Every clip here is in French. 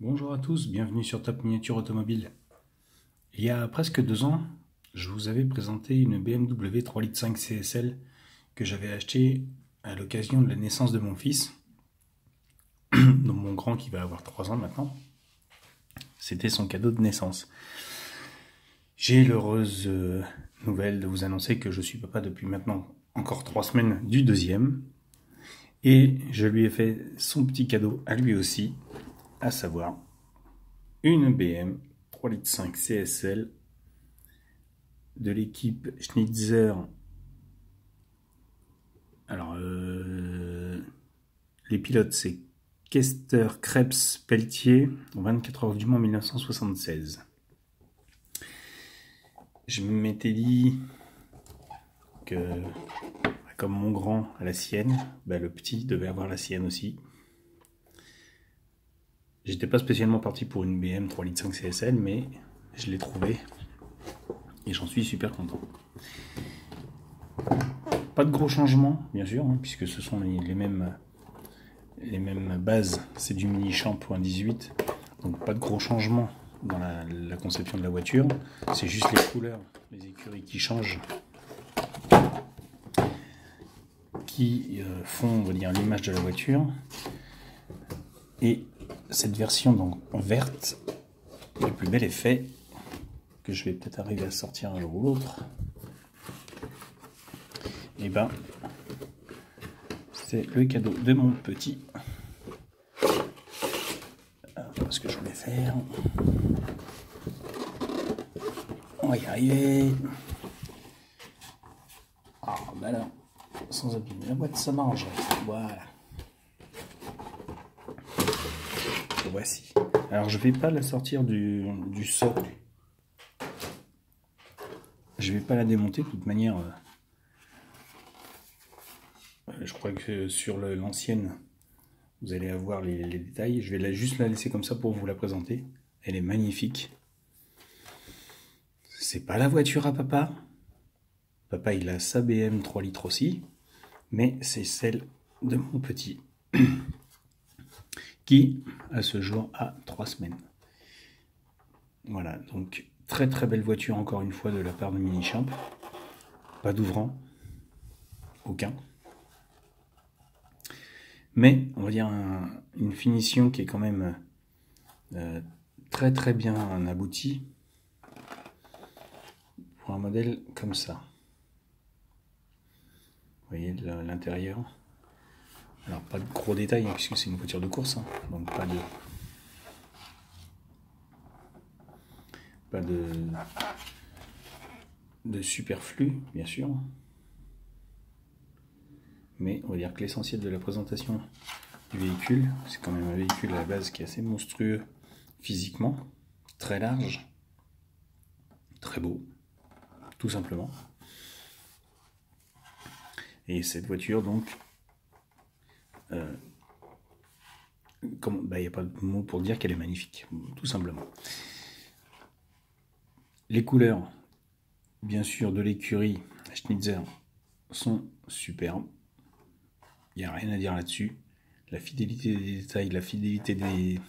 Bonjour à tous, bienvenue sur Top Miniature Automobile. Il y a presque 2 ans, je vous avais présenté une BMW 3,5 litres CSL que j'avais achetée à l'occasion de la naissance de mon fils, donc mon grand qui va avoir 3 ans maintenant. C'était son cadeau de naissance. J'ai l'heureuse nouvelle de vous annoncer que je suis papa depuis maintenant encore 3 semaines du deuxième. Et je lui ai fait son petit cadeau à lui aussi, à savoir une BM 3,5 litres CSL de l'équipe Schnitzer. Alors, les pilotes, c'est Kester, Krebs, Pelletier, 24 heures du Mans 1976. Je m'étais dit que, comme mon grand a la sienne, le petit devait avoir la sienne aussi. J'étais pas spécialement parti pour une BM 3,5 litres CSL, mais je l'ai trouvé et j'en suis super content. Pas de gros changements, bien sûr, puisque ce sont les mêmes bases. C'est du mini champ .18, donc pas de gros changements dans la conception de la voiture. C'est juste les couleurs, les écuries qui changent, qui font, on va dire, l'image de la voiture. Et cette version donc verte, le plus bel effet, que je vais peut-être arriver à sortir un jour ou l'autre, et c'est le cadeau de mon petit. Alors, ce que je voulais faire, on va y arriver. Ah alors, sans abîmer la boîte, ça mange. Voilà. Voici. Alors je vais pas la sortir du socle. Je vais pas la démonter de toute manière. Je crois que sur l'ancienne, vous allez avoir les détails. Je vais juste la laisser comme ça pour vous la présenter. Elle est magnifique. C'est pas la voiture à papa. Papa, il a sa BM 3 litres aussi. Mais c'est celle de mon petit. Qui, à ce jour, a 3 semaines. Voilà, donc très très belle voiture encore une fois de la part de Minichamp. Pas d'ouvrant. Aucun. Mais on va dire une finition qui est quand même très très bien aboutie pour un modèle comme ça. Vous voyez l'intérieur. Alors pas de gros détails puisque c'est une voiture de course, donc pas de superflu bien sûr. Mais on va dire que l'essentiel de la présentation du véhicule, c'est quand même un véhicule à la base qui est assez monstrueux physiquement, très large, très beau, tout simplement. Et cette voiture donc, il n'y a pas de mot pour dire qu'elle est magnifique, tout simplement. Les couleurs, bien sûr, de l'écurie Schnitzer sont superbes. Il n'y a rien à dire là-dessus. La fidélité des détails, la fidélité de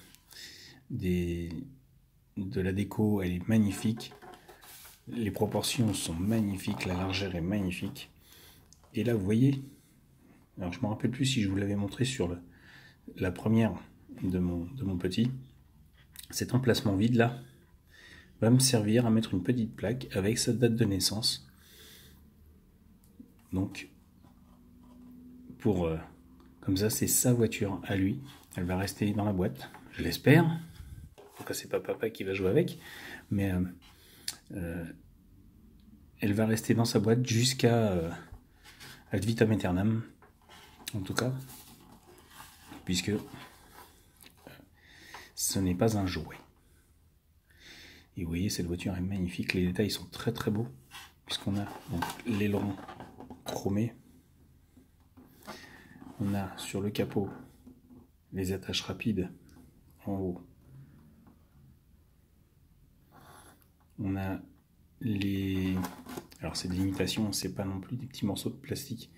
la déco, elle est magnifique. Les proportions sont magnifiques, la largeur est magnifique. Et là, vous voyez, alors je ne me rappelle plus si je vous l'avais montré sur la première de mon petit. Cet emplacement vide là va me servir à mettre une petite plaque avec sa date de naissance. Donc, comme ça, c'est sa voiture à lui. Elle va rester dans la boîte, je l'espère. En tout cas, c'est pas papa qui va jouer avec, mais elle va rester dans sa boîte jusqu'à ad vitam aeternam, en tout cas, puisque ce n'est pas un jouet. Et vous voyez, cette voiture est magnifique, les détails sont très très beaux, puisqu'on a l'aileron chromé. On a sur le capot les attaches rapides en haut. On a alors c'est des imitations, c'est pas non plus des petits morceaux de plastique,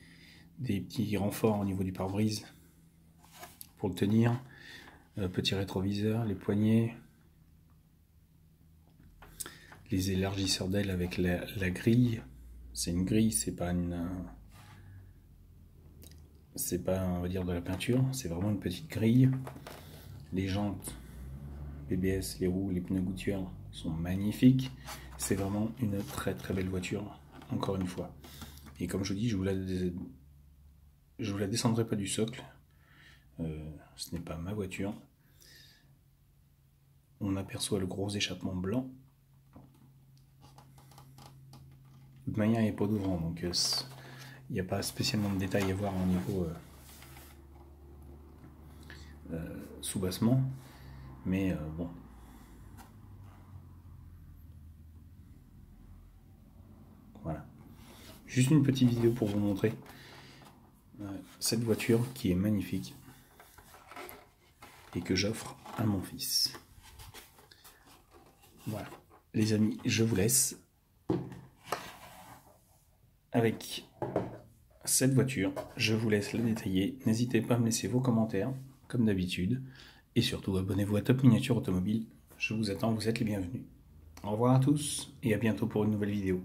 des petits renforts au niveau du pare-brise pour le tenir. Petit rétroviseur, les poignées, les élargisseurs d'ailes avec la grille. C'est une grille, c'est pas on va dire de la peinture, c'est vraiment une petite grille. Les jantes BBS, les roues, les pneus Goodyear sont magnifiques. C'est vraiment une très très belle voiture, encore une fois. Et comme je vous dis, je vous la descendrai pas du socle. Ce n'est pas ma voiture. On aperçoit le gros échappement blanc. De toute manière, il n'y a pas d'ouvrant, donc il n'y a pas spécialement de détails à voir au niveau sous-bassement. Mais bon. Voilà. Juste une petite vidéo pour vous montrer cette voiture qui est magnifique et que j'offre à mon fils. Voilà. Les amis, je vous laisse avec cette voiture. Je vous laisse la détailler. N'hésitez pas à me laisser vos commentaires, comme d'habitude. Et surtout, abonnez-vous à Top Miniature Automobile. Je vous attends, vous êtes les bienvenus. Au revoir à tous et à bientôt pour une nouvelle vidéo.